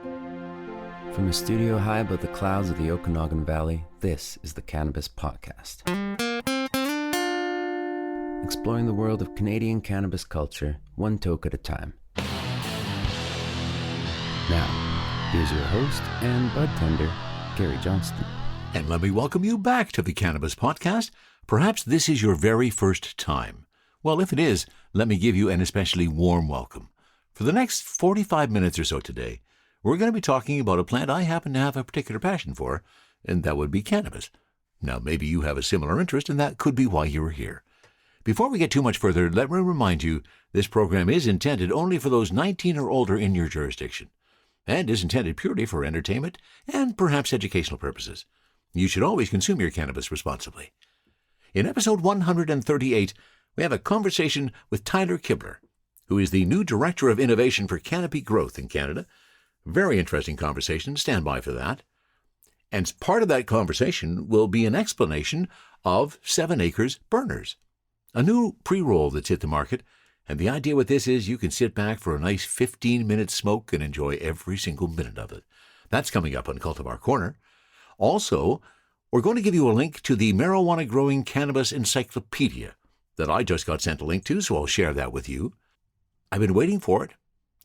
From a studio high above the clouds of the Okanagan Valley, this is the Cannabis Podcast. Exploring the world of Canadian cannabis culture, one toke at a time. Now, here's your host and bud tender, Gary Johnston. And let me welcome you back to the Cannabis Podcast. Perhaps this is your very first time. Well, if it is, let me give you an especially warm welcome. For the next 45 minutes or so today, we're going to be talking about a plant I happen to have a particular passion for, and that would be cannabis. Now, maybe you have a similar interest, and that could be why you're here. Before we get too much further, let me remind you, this program is intended only for those 19 or older in your jurisdiction, and is intended purely for entertainment and perhaps educational purposes. You should always consume your cannabis responsibly. In episode 138, we have a conversation with Tyler Kibler, who is the new Director of Innovation for Canopy Growth in Canada. Very interesting conversation. Stand by for that. And part of that conversation will be an explanation of 7 Acres Burners, a new pre-roll that's hit the market. And the idea with this is you can sit back for a nice 15-minute smoke and enjoy every single minute of it. That's coming up on Cultivar Corner. Also, we're going to give you a link to the Marijuana Growing Cannabis Encyclopedia that I just got sent a link to, so I'll share that with you. I've been waiting for it.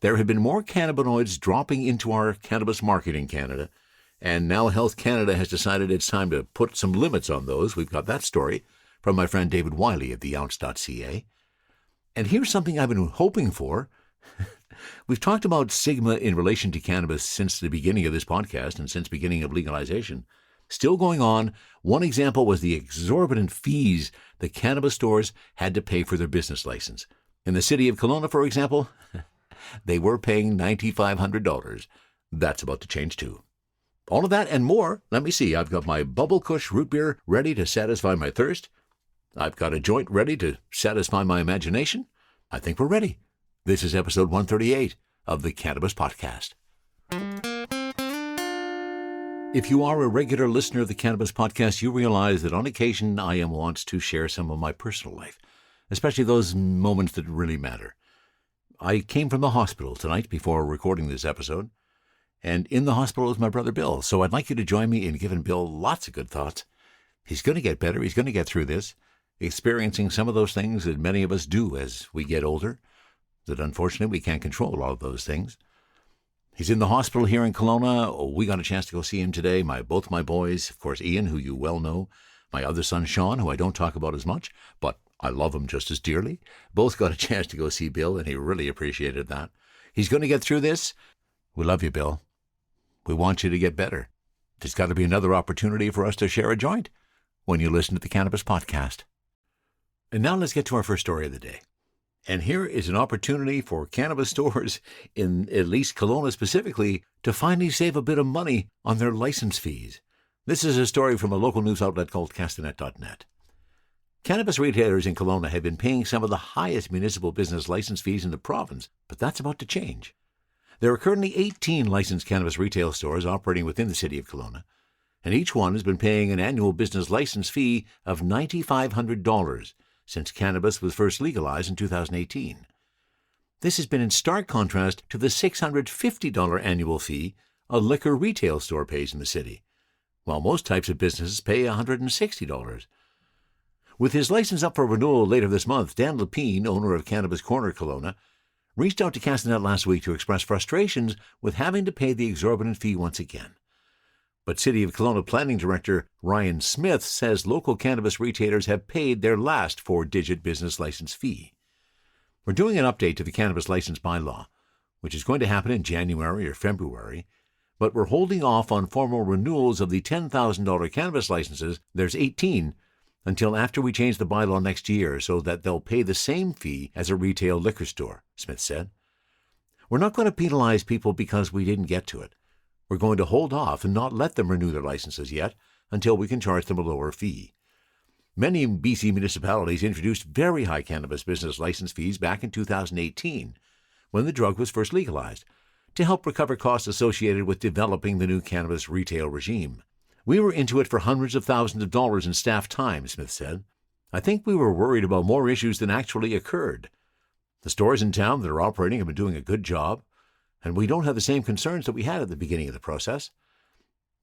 There have been more cannabinoids dropping into our cannabis market in Canada, and now Health Canada has decided it's time to put some limits on those. We've got that story from my friend David Wiley at theounce.ca. And here's something I've been hoping for. We've talked about stigma in relation to cannabis since the beginning of this podcast and since beginning of legalization. Still going on. One example was the exorbitant fees the cannabis stores had to pay for their business license. In the city of Kelowna, for example, they were paying $9,500. That's about to change too. All of that and more. Let me see. I've got my Bubble Kush root beer ready to satisfy my thirst. I've got a joint ready to satisfy my imagination. I think we're ready. This is episode 138 of the Cannabis Podcast. If you are a regular listener of the Cannabis Podcast, you realize that on occasion I am wont to share some of my personal life, especially those moments that really matter. I came from the hospital tonight before recording this episode, and in the hospital is my brother Bill, so I'd like you to join me in giving Bill lots of good thoughts. He's going to get better. He's going to get through this, experiencing some of those things that many of us do as we get older, that unfortunately we can't control all of those things. He's in the hospital here in Kelowna. We got a chance to go see him today. Both my boys, of course, Ian, who you well know, my other son, Sean, who I don't talk about as much, but I love him just as dearly. Both got a chance to go see Bill, and he really appreciated that. He's going to get through this. We love you, Bill. We want you to get better. There's got to be another opportunity for us to share a joint when you listen to the Cannabis Podcast. And now let's get to our first story of the day. And here is an opportunity for cannabis stores, in at least Kelowna specifically, to finally save a bit of money on their license fees. This is a story from a local news outlet called Castanet.net. Cannabis retailers in Kelowna have been paying some of the highest municipal business license fees in the province, but that's about to change. There are currently 18 licensed cannabis retail stores operating within the city of Kelowna, and each one has been paying an annual business license fee of $9,500 since cannabis was first legalized in 2018. This has been in stark contrast to the $650 annual fee a liquor retail store pays in the city, while most types of businesses pay $160. With his license up for renewal later this month, Dan Lepine, owner of Cannabis Corner Kelowna, reached out to Castanet last week to express frustrations with having to pay the exorbitant fee once again. But City of Kelowna Planning Director Ryan Smith says local cannabis retailers have paid their last 4-digit business license fee. We're doing an update to the cannabis license bylaw, which is going to happen in January or February, but we're holding off on formal renewals of the $10,000 cannabis licenses. There's 18 until after we change the bylaw next year so that they'll pay the same fee as a retail liquor store, Smith said. We're not going to penalize people because we didn't get to it. We're going to hold off and not let them renew their licenses yet until we can charge them a lower fee. Many BC municipalities introduced very high cannabis business license fees back in 2018, when the drug was first legalized, to help recover costs associated with developing the new cannabis retail regime. We were into it for hundreds of thousands of dollars in staff time, Smith said. I think we were worried about more issues than actually occurred. The stores in town that are operating have been doing a good job, and we don't have the same concerns that we had at the beginning of the process.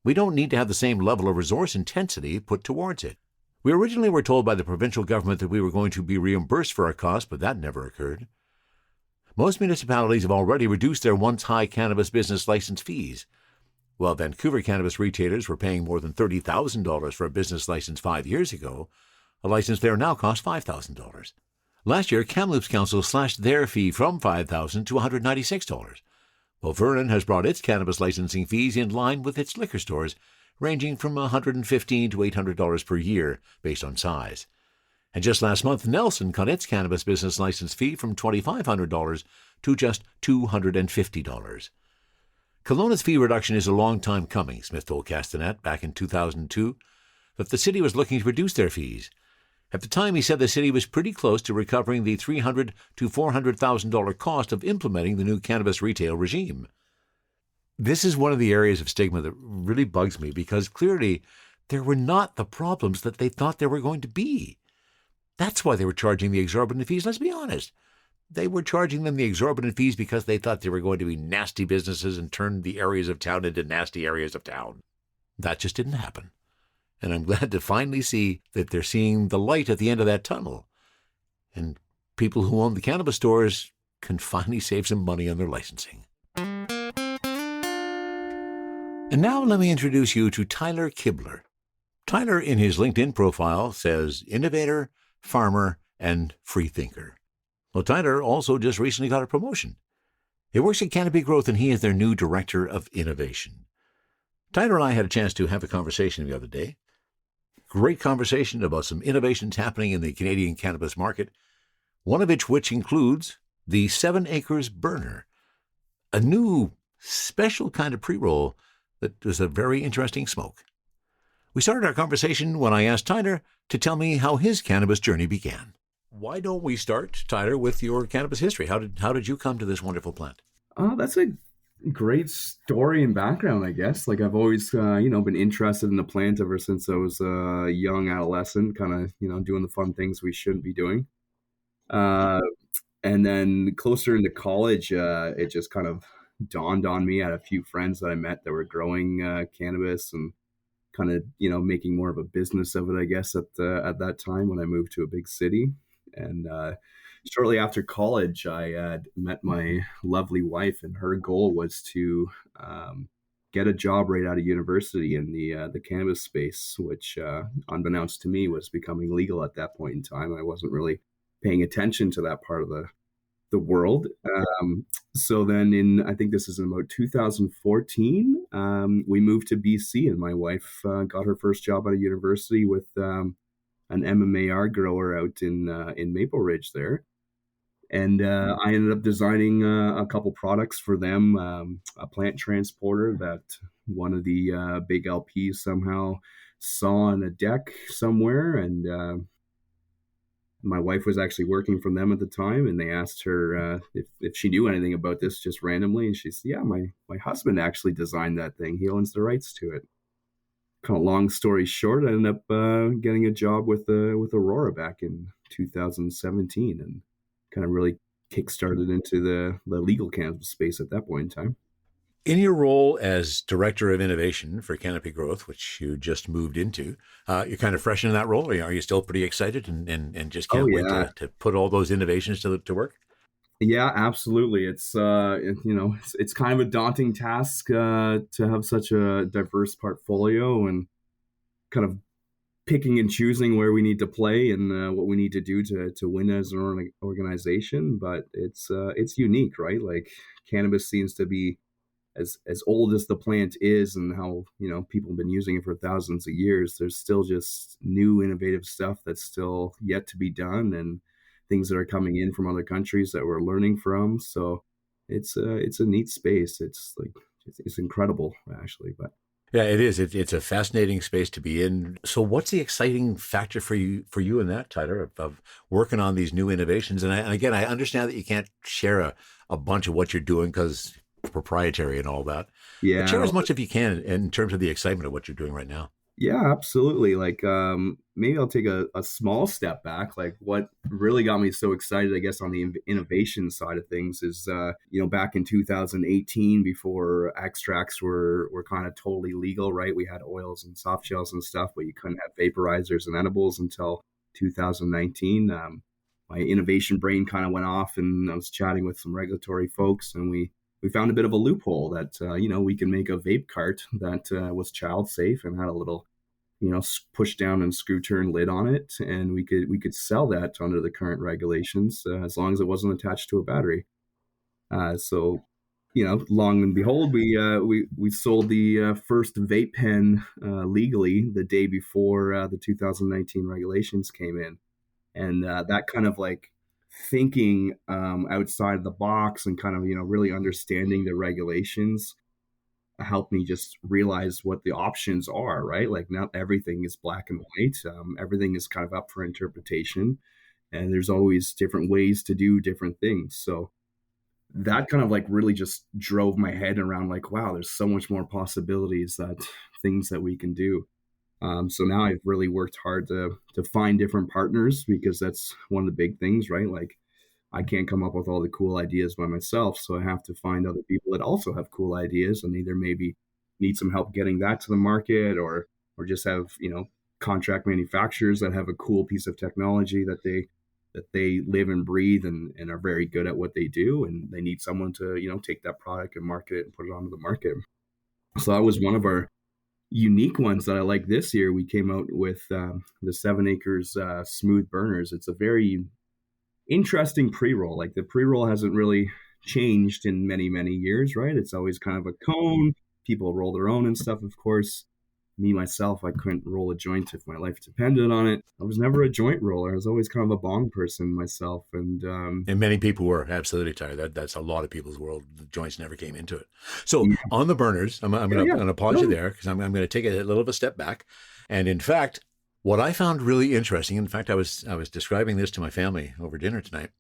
We don't need to have the same level of resource intensity put towards it. We originally were told by the provincial government that we were going to be reimbursed for our costs, but that never occurred. Most municipalities have already reduced their once high cannabis business license fees. While Vancouver cannabis retailers were paying more than $30,000 for a business license 5 years ago, a license there now costs $5,000. Last year, Kamloops Council slashed their fee from $5,000 to $196, while Vernon has brought its cannabis licensing fees in line with its liquor stores, ranging from $115 to $800 per year based on size. And just last month, Nelson cut its cannabis business license fee from $2,500 to just $250. Kelowna's fee reduction is a long time coming, Smith told Castanet back in 2002, that the city was looking to reduce their fees. At the time, he said the city was pretty close to recovering the $300,000 to $400,000 cost of implementing the new cannabis retail regime. This is one of the areas of stigma that really bugs me, because clearly there were not the problems that they thought there were going to be. That's why they were charging the exorbitant fees, let's be honest. They were charging them the exorbitant fees because they thought they were going to be nasty businesses and turn the areas of town into nasty areas of town. That just didn't happen. And I'm glad to finally see that they're seeing the light at the end of that tunnel. And people who own the cannabis stores can finally save some money on their licensing. And now let me introduce you to Tyler Kibler. Tyler, in his LinkedIn profile, says innovator, farmer, and free thinker. Well, Tyler also just recently got a promotion. He works at Canopy Growth, and he is their new Director of Innovation. Tyler and I had a chance to have a conversation the other day. Great conversation about some innovations happening in the Canadian cannabis market, one of which includes the 7 Acres Burner, a new special kind of pre-roll that is a very interesting smoke. We started our conversation when I asked Tyler to tell me how his cannabis journey began. Why don't we start, Tyler, with your cannabis history? How did you come to this wonderful plant? That's a great story and background, I guess. Like I've always, been interested in the plant ever since I was a young adolescent, kind of, doing the fun things we shouldn't be doing. And then closer into college, it just kind of dawned on me. I had a few friends that I met that were growing cannabis and kind of, making more of a business of it, I guess, at that time when I moved to a big city. And shortly after college, I had met my lovely wife, and her goal was to get a job right out of university in the cannabis space, which, unbeknownst to me, was becoming legal at that point in time. I wasn't really paying attention to that part of the world. So then I think this is in about 2014, we moved to BC, and my wife got her first job out of university with an MMAR grower out in Maple Ridge there. And I ended up designing a couple products for them, a plant transporter that one of the big LPs somehow saw on a deck somewhere. And my wife was actually working for them at the time, and they asked her if she knew anything about this just randomly. And she said, yeah, my husband actually designed that thing. He owns the rights to it. Kind of long story short, I ended up getting a job with Aurora back in 2017, and kind of really kickstarted into the legal cannabis space at that point in time. In your role as Director of Innovation for Canopy Growth, which you just moved into, you're kind of fresh in that role. Are you still pretty excited and just can't wait to put all those innovations to work? Yeah, absolutely. It's it's kind of a daunting task to have such a diverse portfolio and kind of picking and choosing where we need to play and what we need to do to win as an organization. But it's unique, right? Like cannabis seems to be as old as the plant is, and how people have been using it for thousands of years. There's still just new innovative stuff that's still yet to be done, and things that are coming in from other countries that we're learning from. So it's a neat space. It's incredible, actually. But yeah, it is. It's a fascinating space to be in. So what's the exciting factor for you in that, Tyler, of working on these new innovations? And again, I understand that you can't share a bunch of what you're doing because it's proprietary and all that. Yeah, but share as much as you can in terms of the excitement of what you're doing right now. Yeah, absolutely. Like, maybe I'll take a small step back. Like, what really got me so excited, I guess, on the innovation side of things is, back in 2018, before extracts were kind of totally legal, right? We had oils and soft gels and stuff, but you couldn't have vaporizers and edibles until 2019. My innovation brain kind of went off, and I was chatting with some regulatory folks, and we found a bit of a loophole that we can make a vape cart that was child safe and had a little push down and screw turn lid on it, and we could sell that under the current regulations as long as it wasn't attached to a battery. So long and behold, we sold the first vape pen legally the day before the 2019 regulations came in, and that kind of like thinking outside of the box and kind of really understanding the regulations helped me just realize what the options are, right? Like not everything is black and white. Everything is kind of up for interpretation, and there's always different ways to do different things. So that kind of like really just drove my head around like, wow, there's so much more possibilities that things that we can do. So now I've really worked hard to find different partners because that's one of the big things, right? Like I can't come up with all the cool ideas by myself, so I have to find other people that also have cool ideas and either maybe need some help getting that to the market or just have, contract manufacturers that have a cool piece of technology that they live and breathe and are very good at what they do, and they need someone to, take that product and market it and put it onto the market. So that was one of our unique ones that I like this year. We came out with the 7 Acres smooth burners. It's a very interesting pre-roll. Like the pre-roll hasn't really changed in many, many years, right? It's always kind of a cone. People roll their own and stuff, of course. Me, myself, I couldn't roll a joint if my life depended on it. I was never a joint roller. I was always kind of a bong person myself. And And many people were absolutely tired. That's a lot of people's world. The joints never came into it. So yeah, on the burners, I'm yeah, yeah. going to pause you No, there because I'm going to take a little of a step back. And in fact, what I found really interesting, in fact, I was describing this to my family over dinner tonight.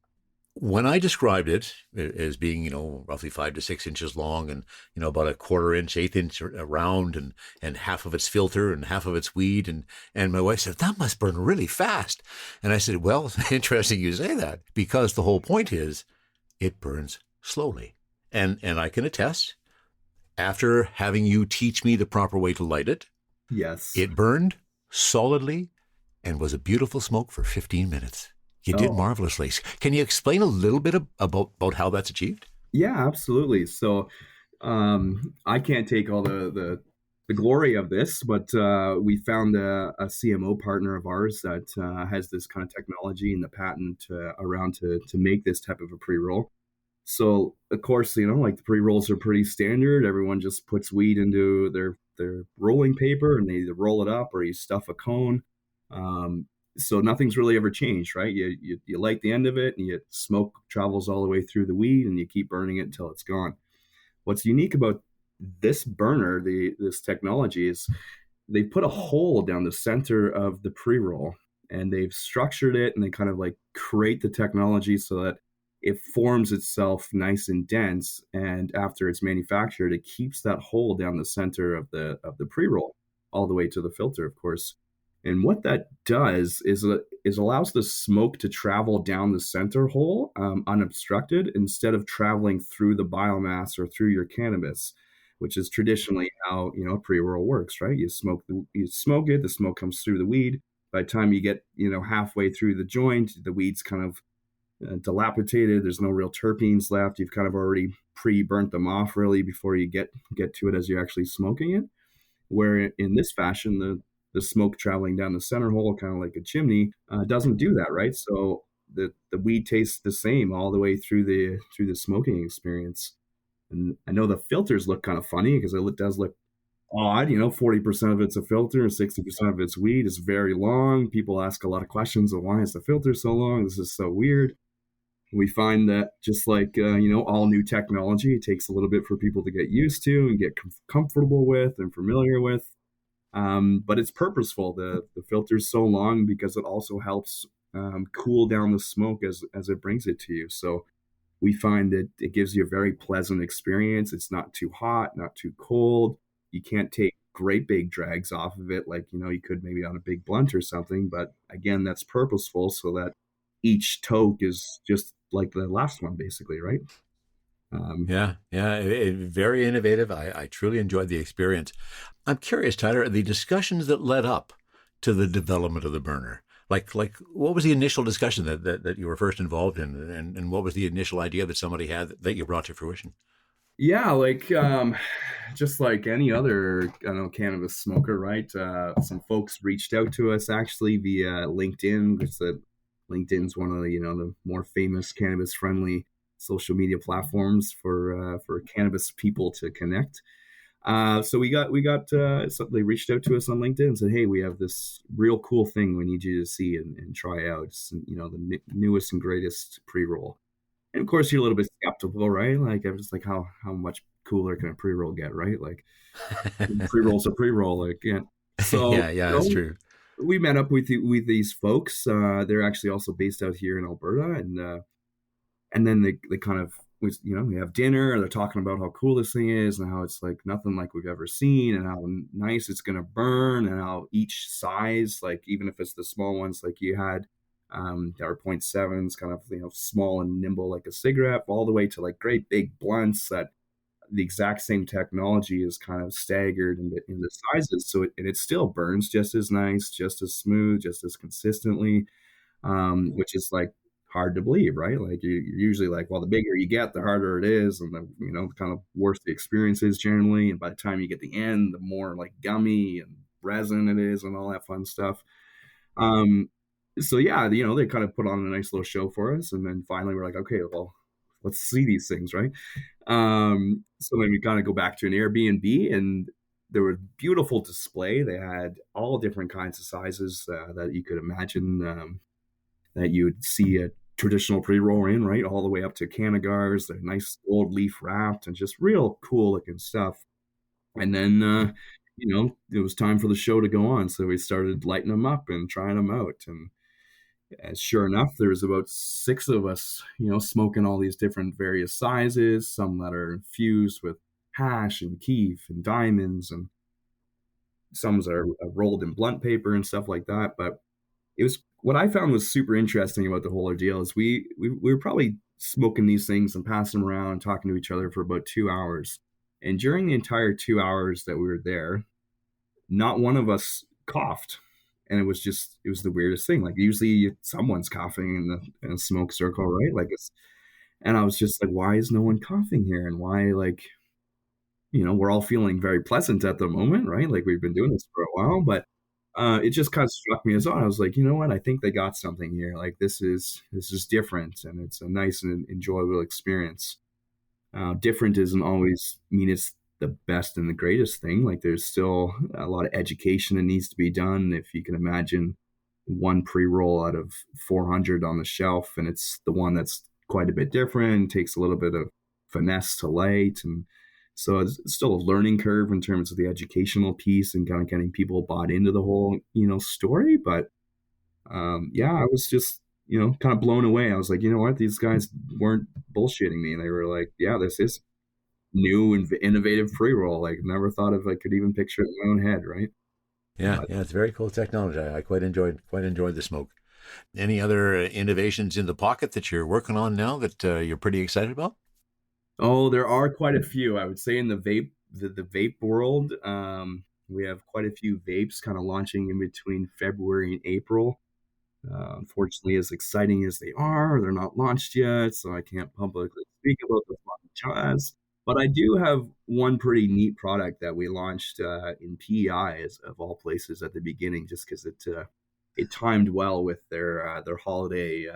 When I described it as being, roughly 5 to 6 inches long and, about a quarter inch, eighth inch around and half of it's filter and half of it's weed. And my wife said, that must burn really fast. And I said, well, interesting you say that because the whole point is it burns slowly. And I can attest, after having you teach me the proper way to light it, yes. it burned solidly and was a beautiful smoke for 15 minutes. You did Oh, marvelously. Can you explain a little bit about how that's achieved? yeah, absolutely. So I can't take all the glory of this, but we found a CMO partner of ours that has this kind of technology and the patent around to make this type of a pre-roll. So of course, like the pre-rolls are pretty standard. Everyone just puts weed into their rolling paper and they either roll it up or you stuff a cone. Um, so nothing's really ever changed, right? You light the end of it and you smoke travels all the way through the weed and you keep burning it until it's gone. What's unique about this burner, this technology, is they put a hole down the center of the pre-roll and they've structured it and they kind of like create the technology so that it forms itself nice and dense, and after it's manufactured it keeps that hole down the center of the pre-roll all the way to the filter, of course. And what that does is allows the smoke to travel down the center hole unobstructed instead of traveling through the biomass or through your cannabis, which is traditionally how a pre-roll works, right? You smoke it, the smoke comes through the weed. By the time you get halfway through the joint, the weed's kind of dilapidated. There's no real terpenes left. You've kind of already pre-burnt them off really before you get to it as you're actually smoking it. Where in this fashion, the smoke traveling down the center hole, kind of like a chimney, doesn't do that, right? So the weed tastes the same all the way through the smoking experience. And I know the filters look kind of funny because it does look odd. 40% of it's a filter, and 60% of it's weed. It's very long. People ask a lot of questions of why is the filter so long? This is so weird. We find that just like all new technology, it takes a little bit for people to get used to and get comfortable with and familiar with. But it's purposeful. The filter's so long because it also helps cool down the smoke as it brings it to you. So we find that it gives you a very pleasant experience. It's not too hot, not too cold. You can't take great big drags off of it, like, you could maybe on a big blunt or something. But again, that's purposeful so that each toke is just like the last one, basically, right? Um, Yeah, yeah, very innovative. I truly enjoyed the experience. I'm curious, Tyler, the discussions that led up to the development of the burner. Like, what was the initial discussion that you were first involved in, and what was the initial idea that somebody had that you brought to fruition? yeah, like just like any other, I don't know, cannabis smoker, right? Some folks reached out to us actually via LinkedIn, because LinkedIn's one of the the more famous cannabis friendly social media platforms for cannabis people to connect. So so they reached out to us on LinkedIn and said, "Hey, we have this real cool thing we need you to see and try out. It's, the newest and greatest pre roll." And of course, you're a little bit skeptical, right? Like, I'm just like, how much cooler can a pre roll get, right? Like, pre roll's a pre roll, like, yeah. So, Yeah, yeah, that's true. we met up with these folks. They're actually also based out here in Alberta, and then they kind of we have dinner, and they're talking about how cool this thing is and how it's like nothing like we've ever seen, and how nice it's going to burn, and how each size, like even if it's the small ones like you had, that are 0.7s, kind of small and nimble like a cigarette, all the way to like great big blunts that the exact same technology is kind of staggered in the sizes, so it still burns just as nice, just as smooth, just as consistently, which is like hard to believe, right? Like you're usually like, well, the bigger you get, the harder it is, and the kind of worse the experience is generally. And by the time you get the end, the more like gummy and resin it is, and all that fun stuff. Um, so yeah, they kind of put on a nice little show for us, and then finally we're like, okay, well, let's see these things, right? So then we kind of go back to an Airbnb, and there was beautiful display. They had all different kinds of sizes that you could imagine. That you would see a traditional pre-roll in, right? All the way up to Canagars, they're nice old leaf wrapped and just real cool looking stuff. And then, it was time for the show to go on. So we started lighting them up and trying them out. And sure enough, there's about six of us, smoking all these different various sizes, some that are infused with hash and keef and diamonds, and some are rolled in blunt paper and stuff like that. But it was what I found was super interesting about the whole ordeal is we were probably smoking these things and passing them around and talking to each other for about 2 hours. And during the entire 2 hours that we were there, not one of us coughed. And it was the weirdest thing. Like usually someone's coughing in a smoke circle, right? And I was just like, why is no one coughing here? And why, like, we're all feeling very pleasant at the moment, right? Like we've been doing this for a while, but it just kind of struck me as odd. I was like, you know what? I think they got something here. Like this is different, and it's a nice and enjoyable experience. Different doesn't always mean it's the best and the greatest thing. Like there's still a lot of education that needs to be done. If you can imagine one pre-roll out of 400 on the shelf, and it's the one that's quite a bit different, takes a little bit of finesse to light, and so it's still a learning curve in terms of the educational piece and kind of getting people bought into the whole, story. But yeah, I was just, kind of blown away. I was like, you know what? These guys weren't bullshitting me. They were like, yeah, this is new and innovative pre-roll. Like never thought of, I could even picture it in my own head, right? Yeah, But yeah, it's very cool technology. I quite enjoyed the smoke. Any other innovations in the pocket that you're working on now that you're pretty excited about? oh, there are quite a few. I would say in the vape world, we have quite a few vapes kind of launching in between February and April. Unfortunately, as exciting as they are, they're not launched yet, so I can't publicly speak about the fun jazz. But I do have one pretty neat product that we launched in PEI, of all places, at the beginning, just because it timed well with their holiday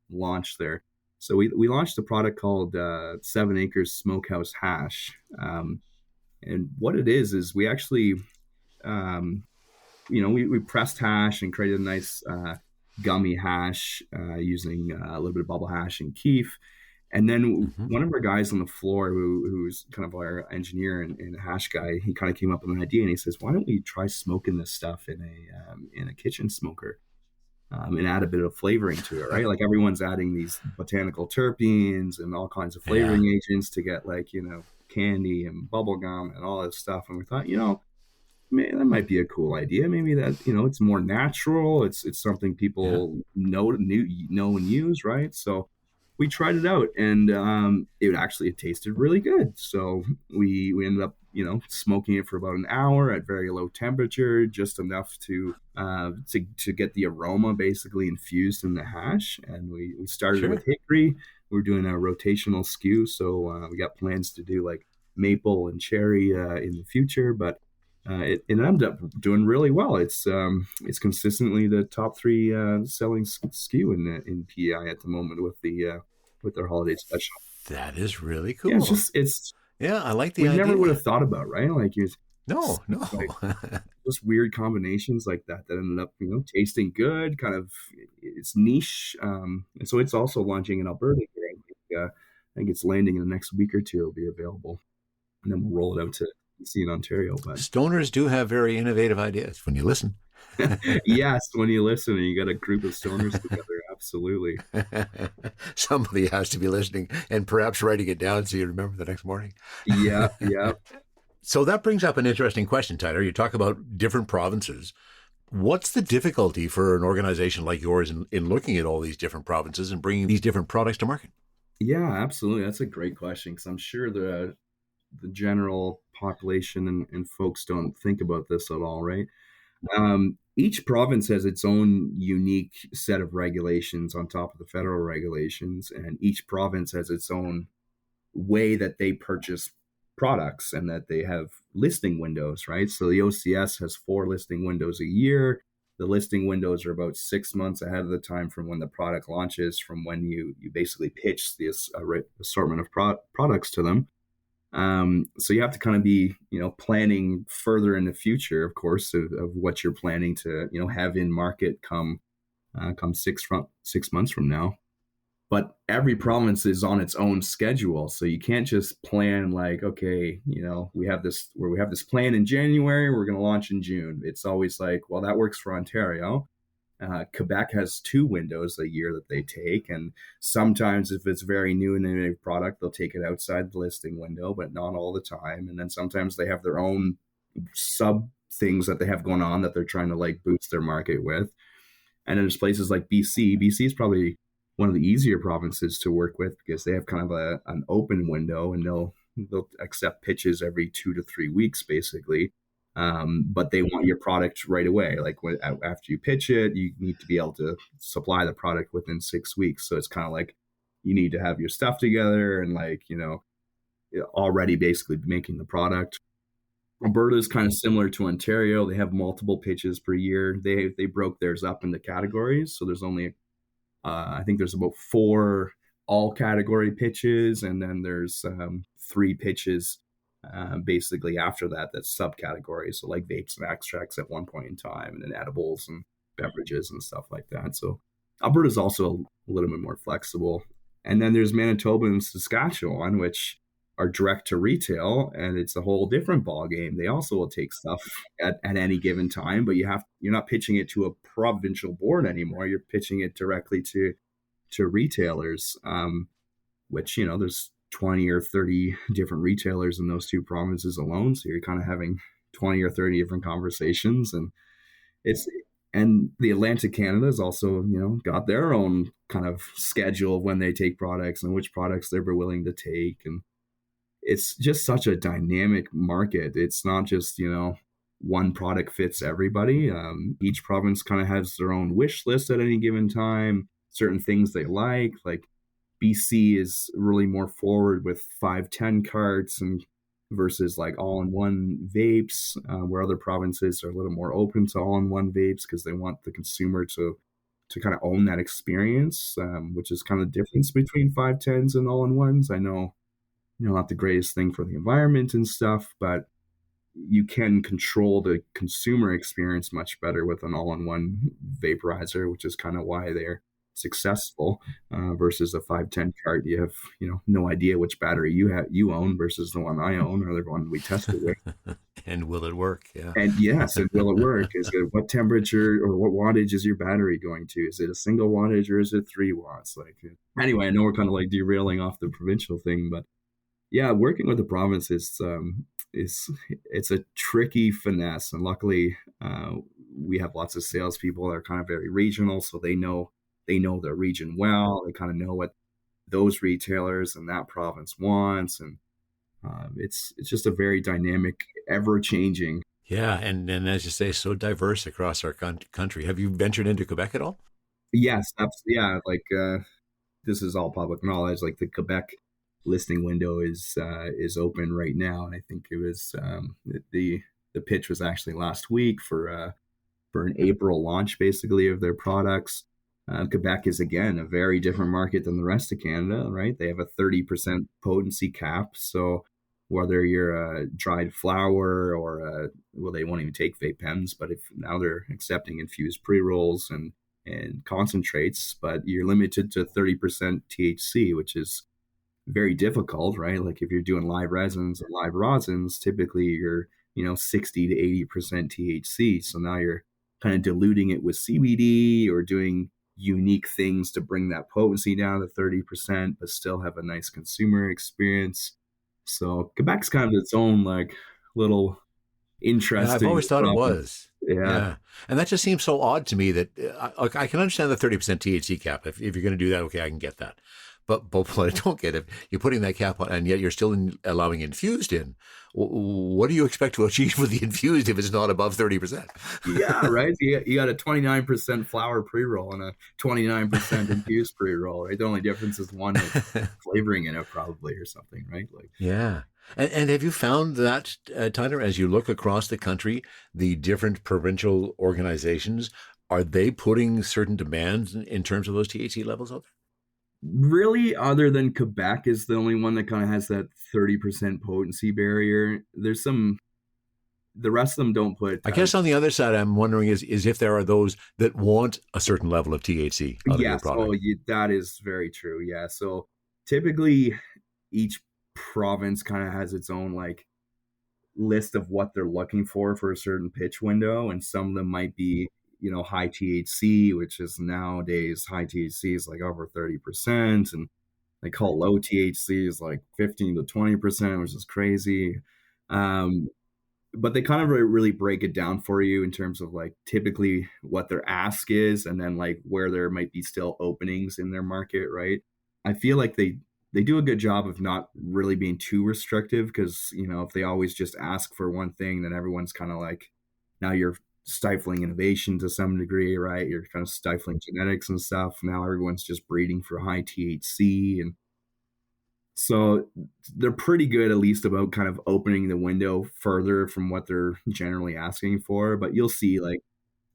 launch there. So we launched a product called 7 Acres Smokehouse Hash, and what it is we actually um, we pressed hash and created a nice gummy hash using a little bit of bubble hash and keef. And then Hmm. one of our guys on the floor, who's kind of our engineer and hash guy, he kind of came up with an idea, and he says, "Why don't we try smoking this stuff in a kitchen smoker, and add a bit of flavoring to it, right? Like everyone's adding these botanical terpenes and all kinds of Yeah. flavoring agents to get like candy and bubble gum and all this stuff." And we thought, man, that might be a cool idea. Maybe that, it's more natural. It's something Yeah, people know and use, right? So we tried it out, and it tasted really good. So we ended up, smoking it for about an hour at very low temperature, just enough to get the aroma basically infused in the hash. And we started with sure. hickory. We're doing a rotational skew, so we got plans to do like maple and cherry in the future, but it ended up doing really well. It's consistently the top three selling SKU in PEI at the moment with their holiday special. That is really Yeah, cool. it's Yeah, I like the we never would have idea. thought about, right? Like No, like no. just weird combinations like that ended up tasting good. Kind of it's niche, and so it's also launching in Alberta here. I think it's landing in the next week or two. It'll be available, and then we'll roll it out to BC in Ontario. But Stoners do have very innovative ideas when you listen. yes, when you listen and you got a group of stoners together, absolutely. Somebody has to be listening and perhaps writing it down so you remember the next morning. Yeah, yeah, So that brings up an interesting question, Tyler. You talk about different provinces. What's the difficulty for an organization like yours in looking at all these different provinces and bringing these different products to market? yeah, absolutely. That's a great question because I'm sure the general population and folks don't think about this at all, right? Each province has its own unique set of regulations on top of the federal regulations, and each province has its own way that they purchase products and that they have listing windows, right? So the OCS has 4 listing windows a year. The listing windows are about 6 months ahead of the time from when the product launches, from when you basically pitch the assortment of products to them. So you have to kind of be, planning further in the future, of course, of what you're planning to, have in market come 6 months from now. But every province is on its own schedule, so you can't just plan like, okay, we have this plan in January, we're going to launch in June. It's always like, well, that works for Ontario. Quebec has 2 windows a year that they take, and sometimes if it's very new and innovative product, they'll take it outside the listing window, but not all the time. And then sometimes they have their own sub things that they have going on that they're trying to like boost their market with. And then there's places like BC. BC is probably one of the easier provinces to work with because they have kind of an open window, and they'll accept pitches every 2 to 3 weeks, basically. But they want your product right away. Like after you pitch it, you need to be able to supply the product within 6 weeks. So it's kind of like you need to have your stuff together and like already basically making the product. Alberta is kind of similar to Ontario. They have multiple pitches per year. They broke theirs up into categories. So there's only I think there's about 4 all category pitches, and then there's 3 pitches basically after that's subcategories. So like vapes and extracts at one point in time, and then edibles and beverages and stuff like that. So Alberta's also a little bit more flexible. And then there's Manitoba and Saskatchewan, which are direct to retail, and it's a whole different ball game. They also will take stuff at any given time, but you're not pitching it to a provincial board anymore. You're pitching it directly to retailers, which there's 20 or 30 different retailers in those 2 provinces alone. So you're kind of having 20 or 30 different conversations, and it's and the Atlantic Canada has also got their own kind of schedule of when they take products and which products they're willing to take. And it's just such a dynamic market. It's not just, one product fits everybody. Each province kind of has their own wish list at any given time, certain things they like BC is really more forward with 510 carts and versus like all-in-one vapes, where other provinces are a little more open to all-in-one vapes because they want the consumer to kind of own that experience, which is kind of the difference between 510s and all-in-ones. I know not the greatest thing for the environment and stuff, but you can control the consumer experience much better with an all-in-one vaporizer, which is kind of why they're successful versus a 510 cart. You have no idea which battery you own versus the one I own or the one we tested with. And will it work? Yeah. And yes, and will it work? Is it what temperature or what wattage is your battery going to? Is it a single wattage or is it 3 watts? Like anyway, I know we're kind of like derailing off the provincial thing, but yeah, working with the province is it's a tricky finesse, and luckily we have lots of salespeople that are kind of very regional, so they know their region well. They kind of know what those retailers in that province wants, and it's just a very dynamic, ever changing. Yeah, and as you say, so diverse across our country. Have you ventured into Quebec at all? Yes, yeah, like this is all public knowledge. Like the Quebec listing window is open right now, and I think it was the pitch was actually last week for an April launch, basically, of their products. Quebec is again a very different market than the rest of Canada, right? They have a 30% potency cap, so whether you're a dried flower or well, they won't even take vape pens, but if now they're accepting infused pre rolls and concentrates, but you're limited to 30% THC, which is very difficult, right? Like if you're doing live resins or live rosins, typically you're 60 to 80% THC. So now you're kind of diluting it with CBD or doing unique things to bring that potency down to 30%, but still have a nice consumer experience. So Quebec's kind of its own like little Yeah, I've interesting always thought it province. was. Yeah. Yeah. And that just seems so odd to me that I can understand the 30% THC cap. If you're going to do that, okay, I can get that. But what I don't get, if you're putting that cap on and yet you're still allowing infused in, what do you expect to achieve with the infused if it's not above 30%? Yeah, right. You got a 29% flower pre-roll and a 29% infused pre-roll, right? The only difference is one with flavoring in it, probably, or something, right? Like, Yeah. And have you found that, Tyler, as you look across the country, the different provincial organizations, are they putting certain demands in terms of those THC levels out there? really, other than Quebec is the only one that kind of has that 30% potency barrier. The rest of them don't put I guess on the other side, I'm wondering is if there are those that want a certain level of THC out of your yes. Oh, product. that is very true. Yeah. So typically each province kind of has its own like list of what they're looking for a certain pitch window, and some of them might be high THC, which is nowadays high THC is like over 30%, and they call low THC is like 15 to 20%, which is crazy. Um, but they kind of really break it down for you in terms of like typically what their ask is, and then like where there might be still openings in their market, right? I feel like they do a good job of not really being too restrictive, because if they always just ask for one thing, then everyone's kind of like, now you're stifling innovation to some degree, right? You're kind of stifling genetics and stuff. Now everyone's just breeding for high THC, and so they're pretty good, at least, about kind of opening the window further from what they're generally asking for. But you'll see like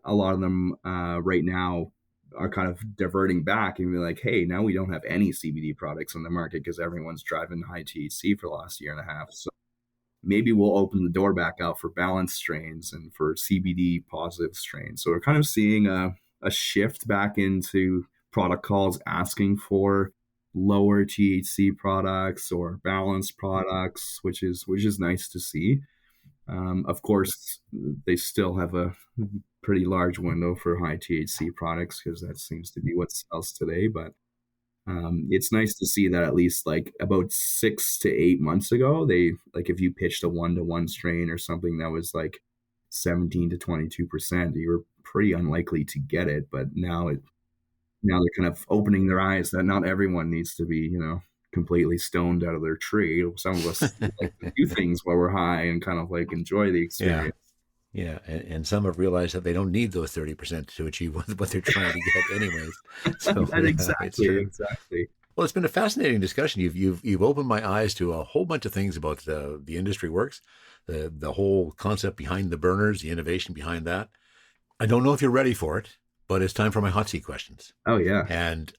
a lot of them right now are kind of diverting back and be like, hey, now we don't have any CBD products on the market because everyone's driving high THC for the last year and a half. So maybe we'll open the door back out for balanced strains and for CBD positive strains. So we're kind of seeing a shift back into product calls asking for lower THC products or balanced products, which is nice to see. Of course, they still have a pretty large window for high THC products because that seems to be what sells today. But it's nice to see that at least like about 6 to 8 months ago, they like if you pitched a 1-to-1 strain or something that was like 17 to 22%, you were pretty unlikely to get it. But now they're kind of opening their eyes that not everyone needs to be, completely stoned out of their tree. Some of us like to do things while we're high and kind of like enjoy the Yeah. experience. Yeah. And some have realized that they don't need those 30% to achieve what they're trying to get anyways. So yeah, it's Exactly, true. exactly. Well, it's been a fascinating discussion. You've opened my eyes to a whole bunch of things about the industry works, the whole concept behind the burners, the innovation behind that. I don't know if you're ready for it, but it's time for my hot seat questions. Oh yeah. And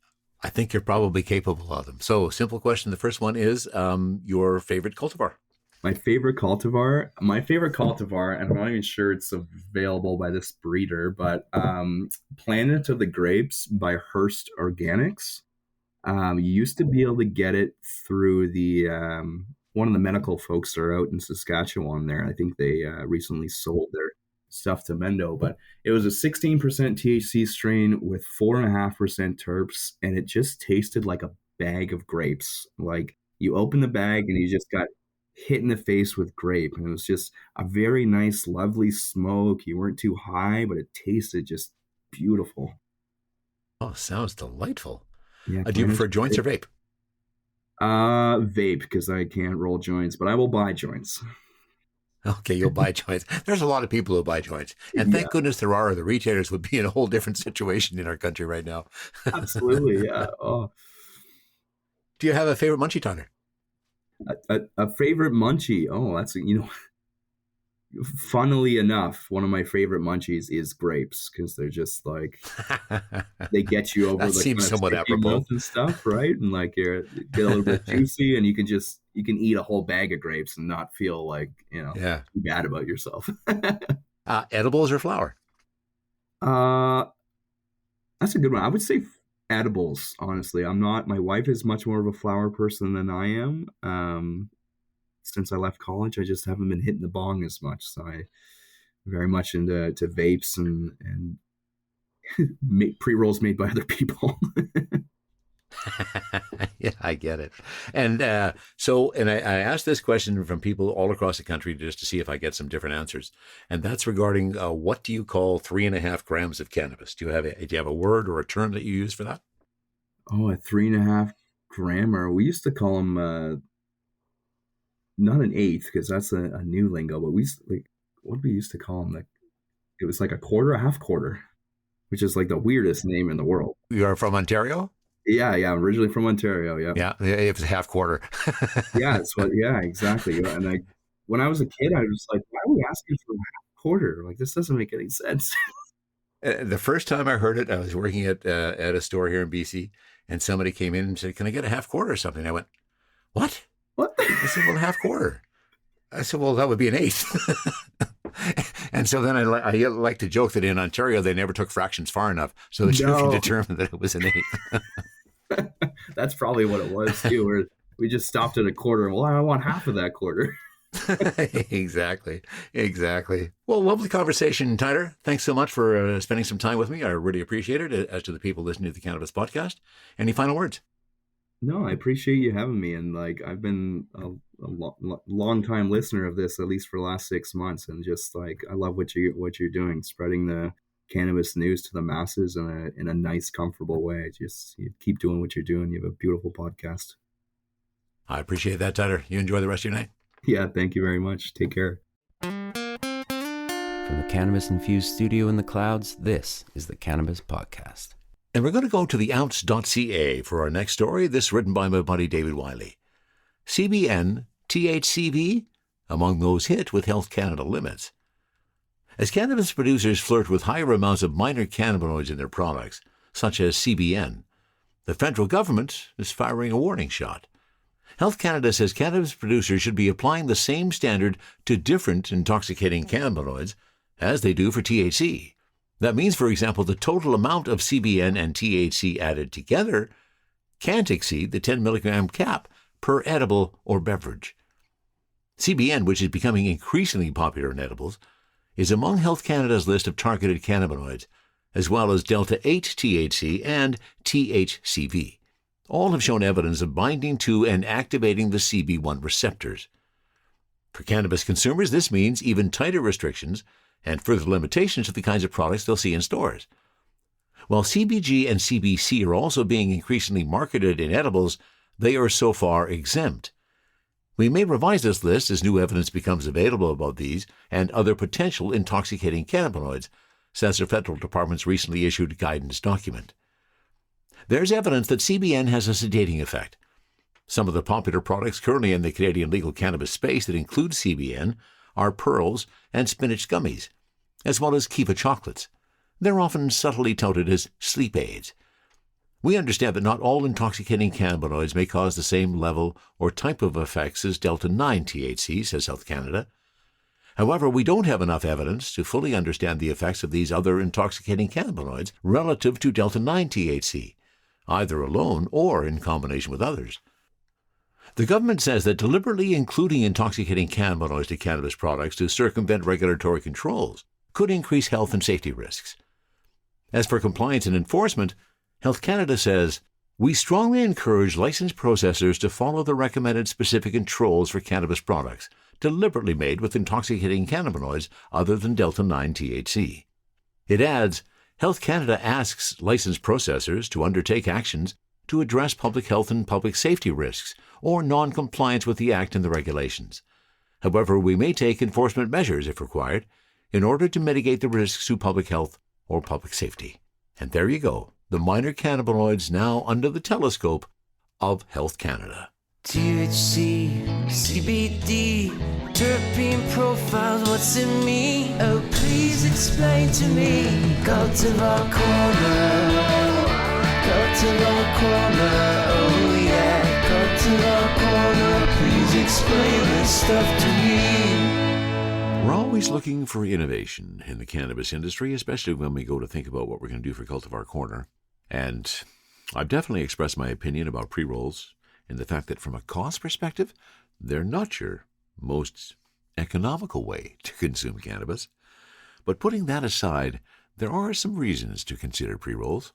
I think you're probably capable of them. So, simple question. The first one is your favorite cultivar. My favorite cultivar, and I'm not even sure it's available by this breeder, but Planet of the Grapes by Hearst Organics. You used to be able to get it through the one of the medical folks that are out in Saskatchewan there. I think they recently sold their stuff to Mendo, but it was a 16% THC strain with 4.5% terps, and it just tasted like a bag of grapes. Like you open the bag and you just got hit in the face with grape. And it was just a very nice, lovely smoke. You weren't too high, but it tasted just beautiful. Oh, sounds delightful. Yeah, Do you cannabis prefer is joints or great. vape? Vape, because I can't roll joints, but I will buy joints. Okay, you'll buy joints. There's a lot of people who buy joints. And Yeah, thank goodness there are. The retailers would be in a whole different situation in our country right now. absolutely. Yeah. Oh, Do you have a favorite munchie, Tyler? a favorite munchie. Oh, funnily enough, one of my favorite munchies is grapes, because they're just like, they get you over That the seems kind of somewhat sticky mouth apropos. and stuff, right? And like you get a little bit juicy, and you can eat a whole bag of grapes and not feel like, Yeah. too bad about yourself. Edibles or flower? uh that's a good one. I would say edibles, honestly. I'm not My wife is much more of a flower person than I am. Since I left college, I just haven't been hitting the bong as much. So I very much into vapes and pre-rolls made by other people. Yeah, I get it. And I asked this question from people all across the country just to see if I get some different answers. And that's regarding what do you call 3.5 grams of cannabis? Do you have a word or a term that you use for that? Oh, a 3.5 grammer. We used to call them not an eighth, because that's a new lingo, but we used to, like, what did we used to call them? Like, it was like a quarter, a half quarter, which is like the weirdest name in the world. You are from Ontario? Yeah, yeah. I'm originally from Ontario. Yeah, Yeah, it was a half quarter. yeah. Yeah, exactly. And when I was a kid, I was like, why are we asking for a half quarter? Like, this doesn't make any sense. The first time I heard it, I was working at a store here in BC, and somebody came in and said, "Can I get a half quarter or something?" I went, "What?" What? I said, "Well, a half quarter." I said, "Well, that would be an eighth." And so then I like to joke that in Ontario they never took fractions far enough so that you can No, determine that it was an eighth. that's probably what it was too. Where we just stopped at a quarter. Well, I want half of that quarter. Exactly. Exactly. Well, lovely conversation, Tyler. Thanks so much for spending some time with me. I really appreciate it. As to the people listening to the Cannabis podcast, any final words? No, I appreciate you having me. And like, I've been long time listener of this, at least for the last 6 months. And just like, I love what you're doing, spreading the cannabis news to the masses in a nice, comfortable way. Just you keep doing what you're doing. You have a beautiful podcast. I appreciate that, Tyler. You enjoy the rest of your night. Yeah, thank you very much. Take care. From the cannabis-infused studio in the clouds, this is the Cannabis Podcast. And we're going to go to the ounce.ca for our next story. This written by my buddy David Wiley. CBN, THCV, among those hit with Health Canada limits. As cannabis producers flirt with higher amounts of minor cannabinoids in their products, such as CBN, the federal government is firing a warning shot. Health Canada says cannabis producers should be applying the same standard to different intoxicating cannabinoids as they do for THC. That means, for example, the total amount of CBN and THC added together can't exceed the 10 milligram cap per edible or beverage. CBN, which is becoming increasingly popular in edibles, is among Health Canada's list of targeted cannabinoids, as well as delta-8 THC and THCV. All have shown evidence of binding to and activating the CB1 receptors. For cannabis consumers, this means even tighter restrictions and further limitations to the kinds of products they'll see in stores. While CBG and CBC are also being increasingly marketed in edibles, they are so far exempt. We may revise this list as new evidence becomes available about these and other potential intoxicating cannabinoids, says the federal department's recently issued guidance document. There's evidence that CBN has a sedating effect. Some of the popular products currently in the Canadian legal cannabis space that include CBN are pearls and spinach gummies, as well as Kiva chocolates. They're often subtly touted as sleep aids. We understand that not all intoxicating cannabinoids may cause the same level or type of effects as delta-9 THC, says Health Canada. However, we don't have enough evidence to fully understand the effects of these other intoxicating cannabinoids relative to delta-9 THC, either alone or in combination with others. The government says that deliberately including intoxicating cannabinoids to cannabis products to circumvent regulatory controls could increase health and safety risks. As for compliance and enforcement, Health Canada says We strongly encourage licensed processors to follow the recommended specific controls for cannabis products, deliberately made with intoxicating cannabinoids other than Delta-9 THC. It adds, Health Canada asks licensed processors to undertake actions to address public health and public safety risks or non-compliance with the Act and the regulations. However, we may take enforcement measures, if required, in order to mitigate the risks to public health or public safety. And there you go, the minor cannabinoids now under the telescope of Health Canada. THC, CBD, terpene profiles, what's in me? Oh, please explain to me. Cultivar Corner, Cultivar Corner, oh yeah. Cultivar Corner, please explain this stuff to me. We're always looking for innovation in the cannabis industry, especially when we go to think about what we're going to do for Cultivar Corner. And I've definitely expressed my opinion about pre-rolls and the fact that from a cost perspective, they're not your most economical way to consume cannabis. But putting that aside, there are some reasons to consider pre-rolls.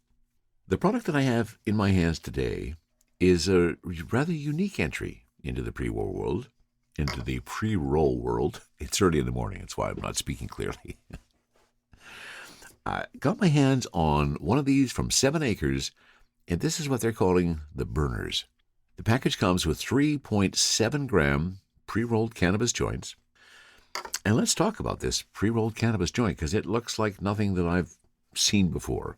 The product that I have in my hands today is a rather unique entry into the pre-roll world. It's early in the morning, that's why I'm not speaking clearly. I got my hands on one of these from 7 Acres, and this is what they're calling the burners. The package comes with 3.7 gram pre-rolled cannabis joints. And let's talk about this pre-rolled cannabis joint, because it looks like nothing that I've seen before.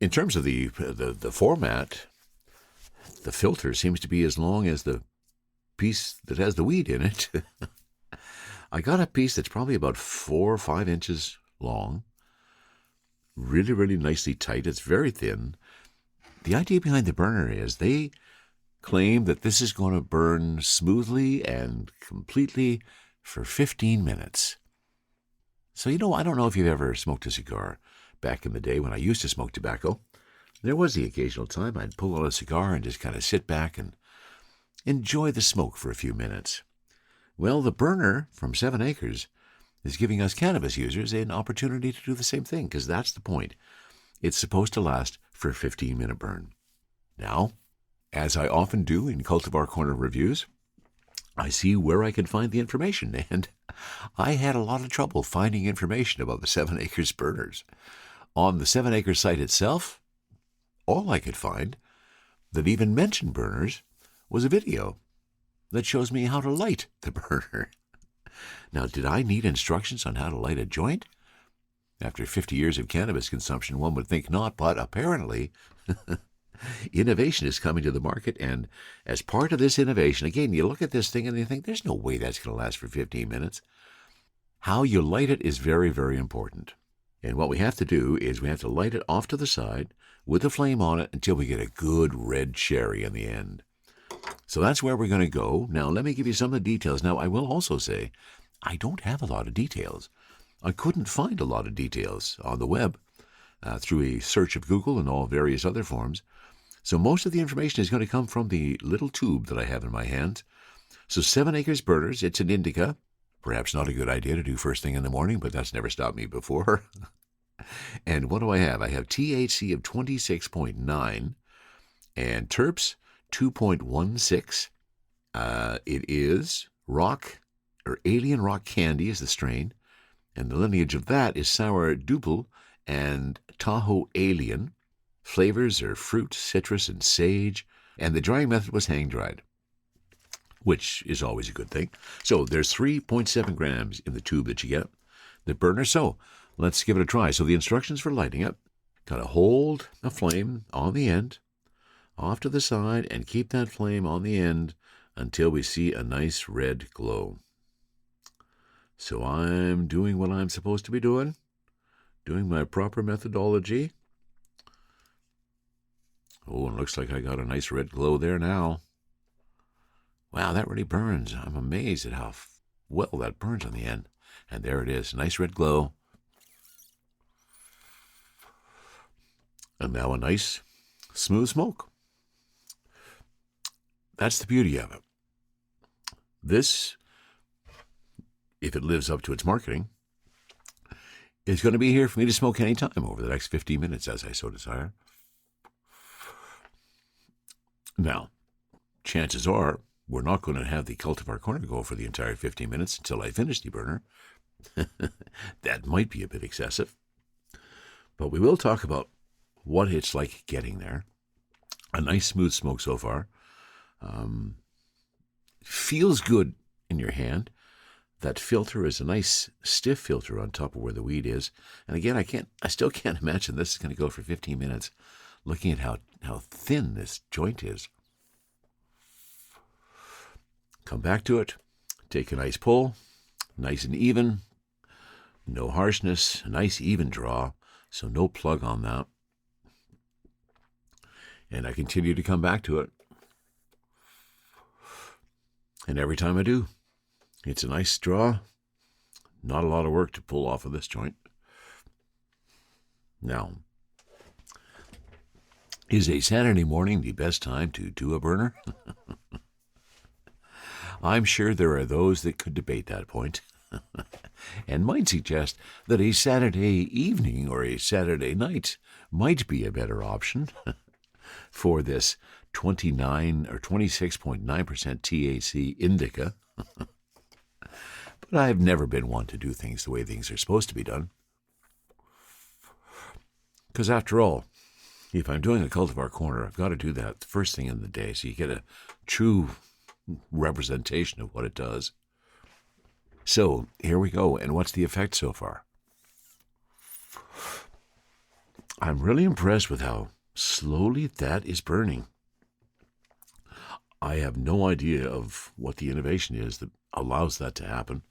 In terms of the format, the filter seems to be as long as the piece that has the weed in it. I got a piece that's probably about 4 or 5 inches long. Really, really nicely tight. It's very thin. The idea behind the burner is they claim that this is going to burn smoothly and completely for 15 minutes. So, I don't know if you've ever smoked a cigar. Back in the day when I used to smoke tobacco, there was the occasional time I'd pull out a cigar and just kind of sit back and enjoy the smoke for a few minutes. Well, the burner from 7 Acres is giving us cannabis users an opportunity to do the same thing, because that's the point. It's supposed to last for a 15-minute burn. Now, as I often do in Cultivar Corner reviews, I see where I can find the information, and I had a lot of trouble finding information about the 7 Acres burners. On the 7 Acres site itself, all I could find that even mentioned burners was a video that shows me how to light the burner. Now, did I need instructions on how to light a joint? After 50 years of cannabis consumption, one would think not, but apparently innovation is coming to the market, and as part of this innovation, again, you look at this thing and you think, there's no way that's going to last for 15 minutes. How you light it is very, very important. And what we have to do is we have to light it off to the side with a flame on it until we get a good red cherry in the end. So that's where we're going to go. Now, let me give you some of the details. Now, I will also say, I don't have a lot of details. I couldn't find a lot of details on the web through a search of Google and all various other forms. So most of the information is going to come from the little tube that I have in my hand. So 7 Acres burners, it's an indica. Perhaps not a good idea to do first thing in the morning, but that's never stopped me before. And what do I have? I have THC of 26.9 and terps 2.16. It is alien rock candy is the strain, and the lineage of that is sour duple and Tahoe alien. Flavors are fruit, citrus, and sage, and the drying method was hang-dried, which is always a good thing. So there's 3.7 grams in the tube that you get. The burner, so let's give it a try. So the instructions for lighting it, got to hold a flame on the end, off to the side, and keep that flame on the end until we see a nice red glow. So I'm doing what I'm supposed to be doing my proper methodology. Oh, and it looks like I got a nice red glow there now. Wow, that really burns. I'm amazed at how well that burns on the end. And there it is, nice red glow. And now a nice, smooth smoke. That's the beauty of it. This, if it lives up to its marketing, is going to be here for me to smoke any time over the next 15 minutes as I so desire. Now, chances are we're not going to have the Cultivar Corner go for the entire 15 minutes until I finish the burner. That might be a bit excessive. But we will talk about what it's like getting there. A nice smooth smoke so far. Feels good in your hand. That filter is a nice stiff filter on top of where the weed is. And again, I still can't imagine this is going to go for 15 minutes, looking at how thin this joint is. Come back to it, take a nice pull, nice and even, no harshness, a nice even draw, so no plug on that. And I continue to come back to it. And every time I do, it's a nice draw, not a lot of work to pull off of this joint. Now, is a Saturday morning the best time to do a burner? I'm sure there are those that could debate that point and might suggest that a Saturday evening or a Saturday night might be a better option for this 29 or 26.9% THC indica. But I've never been one to do things the way things are supposed to be done. Because after all, if I'm doing a Cultivar Corner, I've got to do that the first thing in the day so you get a true representation of what it does. So here we go. And what's the effect so far? I'm really impressed with how slowly that is burning. I have no idea of what the innovation is that allows that to happen.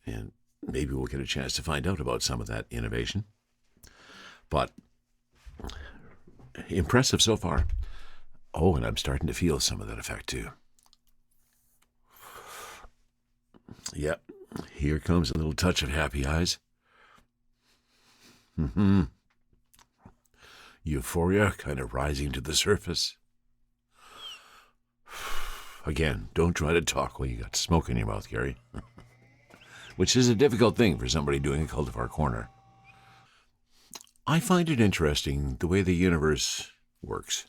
And maybe we'll get a chance to find out about some of that innovation. But impressive so far. Oh, and I'm starting to feel some of that effect too. Yep, here comes a little touch of happy eyes. Euphoria kind of rising to the surface. Again, don't try to talk while you got smoke in your mouth, Gary. Which is a difficult thing for somebody doing a Cultivar Corner. I find it interesting the way the universe works.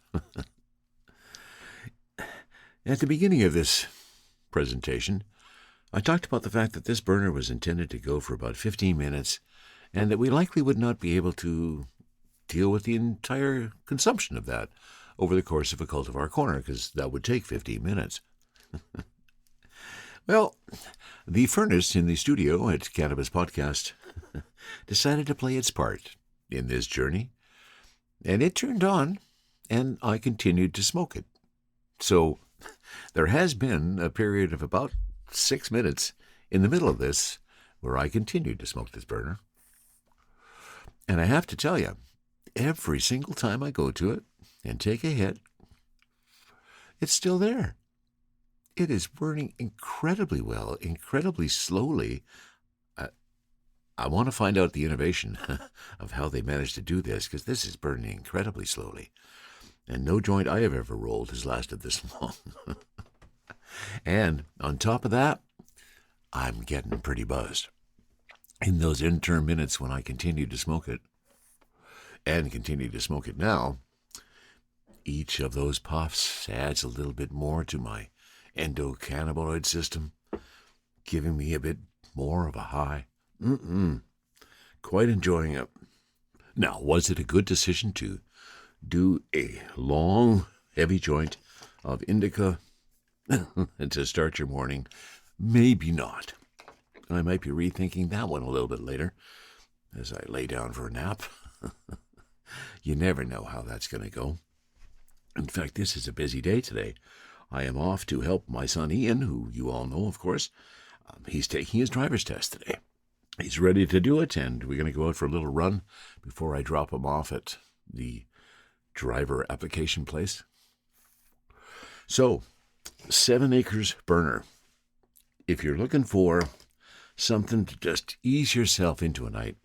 At the beginning of this presentation, I talked about the fact that this burner was intended to go for about 15 minutes and that we likely would not be able to deal with the entire consumption of that over the course of a Cultivar Corner, because that would take 15 minutes. Well, the furnace in the studio at Cannabis Podcast decided to play its part in this journey, and it turned on, and I continued to smoke it. So there has been a period of about 6 minutes in the middle of this where I continued to smoke this burner. And I have to tell you, every single time I go to it and take a hit, it's still there. It is burning incredibly well, incredibly slowly. I want to find out the innovation of how they managed to do this, because this is burning incredibly slowly. And no joint I have ever rolled has lasted this long. And on top of that, I'm getting pretty buzzed. In those interim minutes when I continue to smoke it, and continue to smoke it now, each of those puffs adds a little bit more to my endocannabinoid system, giving me a bit more of a high. Quite enjoying it. Now, was it a good decision to do a long, heavy joint of indica to start your morning? Maybe not. I might be rethinking that one a little bit later as I lay down for a nap. You never know how that's going to go. In fact, this is a busy day today. I am off to help my son Ian, who you all know, of course. He's taking his driver's test today. He's ready to do it, and we're going to go out for a little run before I drop him off at the driver application place. So, 7 acres burner. If you're looking for something to just ease yourself into a night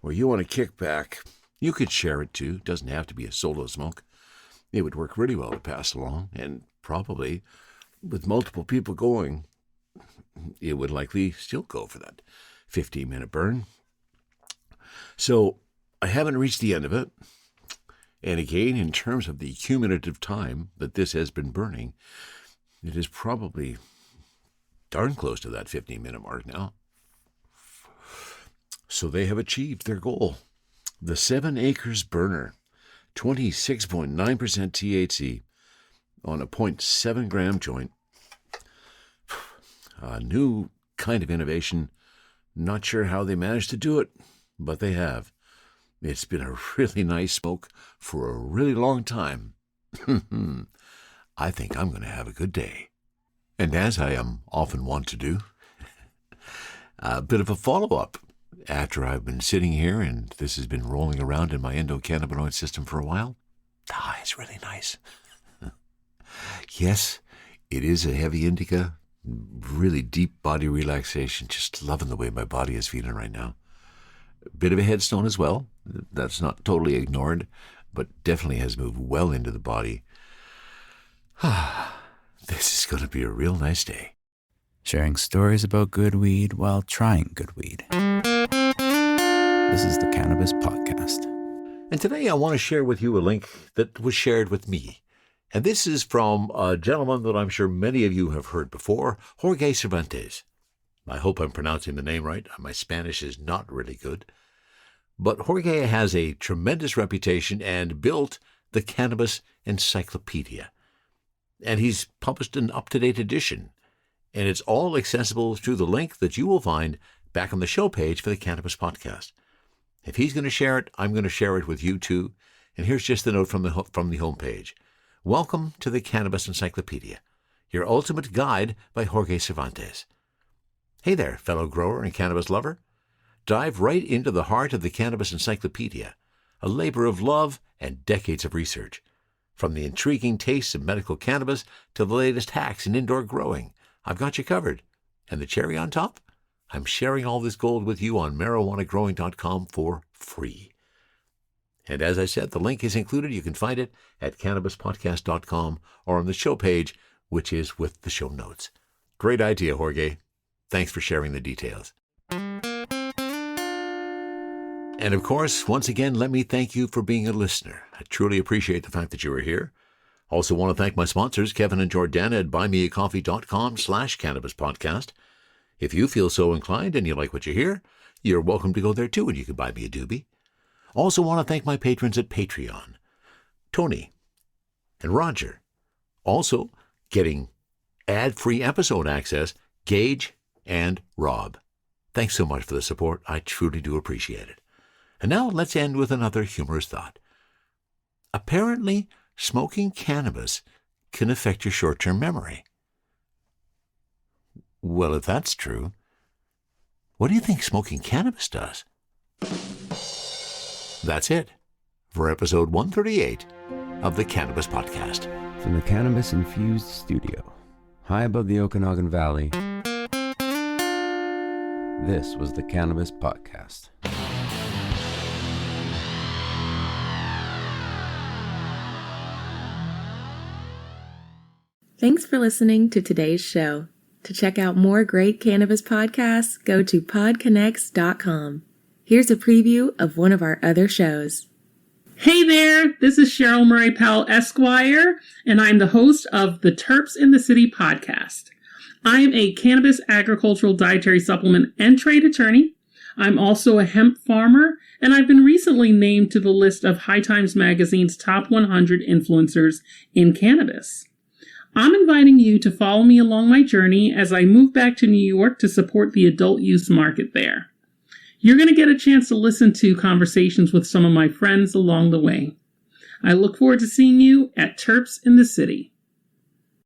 where you want to kick back, you could share it too. It doesn't have to be a solo smoke. It would work really well to pass along, and probably with multiple people going, it would likely still go for that 15-minute burn. So I haven't reached the end of it. And again, in terms of the cumulative time that this has been burning, it is probably darn close to that 15-minute mark now. So they have achieved their goal. The 7 Acres Burner, 26.9% THC on a 0.7 gram joint. A new kind of innovation. Not sure how they managed to do it, but they have. It's been a really nice smoke for a really long time. I think I'm going to have a good day. And as I am often wont to do, a bit of a follow-up. After I've been sitting here and this has been rolling around in my endocannabinoid system for a while, it's really nice. Yes, it is a heavy indica, really deep body relaxation, just loving the way my body is feeling right now. A bit of a headstone as well. That's not totally ignored, but definitely has moved well into the body. This is going to be a real nice day. Sharing stories about good weed while trying good weed. This is the Cannabis Podcast. And today I want to share with you a link that was shared with me. And this is from a gentleman that I'm sure many of you have heard before, Jorge Cervantes. I hope I'm pronouncing the name right. My Spanish is not really good. But Jorge has a tremendous reputation and built the Cannabis Encyclopedia. And he's published an up-to-date edition. And it's all accessible through the link that you will find back on the show page for the Cannabis Podcast. If he's going to share it, I'm going to share it with you too. And here's just the note from the homepage. Welcome to the Cannabis Encyclopedia, your ultimate guide by Jorge Cervantes. Hey there, fellow grower and cannabis lover. Dive right into the heart of the Cannabis Encyclopedia, a labor of love and decades of research. From the intriguing tastes of medical cannabis to the latest hacks in indoor growing, I've got you covered. And the cherry on top? I'm sharing all this gold with you on marijuanagrowing.com for free. And as I said, the link is included. You can find it at cannabispodcast.com or on the show page, which is with the show notes. Great idea, Jorge. Thanks for sharing the details. And of course, once again, let me thank you for being a listener. I truly appreciate the fact that you are here. Also want to thank my sponsors, Kevin and Jordana at buymeacoffee.com/cannabispodcast. If you feel so inclined and you like what you hear, you're welcome to go there too and you can buy me a doobie. Also want to thank my patrons at Patreon, Tony and Roger. Also getting ad-free episode access, Gage and Rob. Thanks so much for the support. I truly do appreciate it. And now let's end with another humorous thought. Apparently, smoking cannabis can affect your short-term memory. Well, if that's true, what do you think smoking cannabis does? That's it for episode 138 of the Cannabis Podcast. From the cannabis-infused studio, high above the Okanagan Valley, this was the Cannabis Podcast. Thanks for listening to today's show. To check out more great cannabis podcasts, go to podconnects.com. Here's a preview of one of our other shows. Hey there, this is Cheryl Murray Powell Esquire, and I'm the host of the Terps in the City podcast. I'm a cannabis agricultural dietary supplement and trade attorney. I'm also a hemp farmer, and I've been recently named to the list of High Times Magazine's top 100 influencers in cannabis. I'm inviting you to follow me along my journey as I move back to New York to support the adult use market there. You're going to get a chance to listen to conversations with some of my friends along the way. I look forward to seeing you at Terps in the City.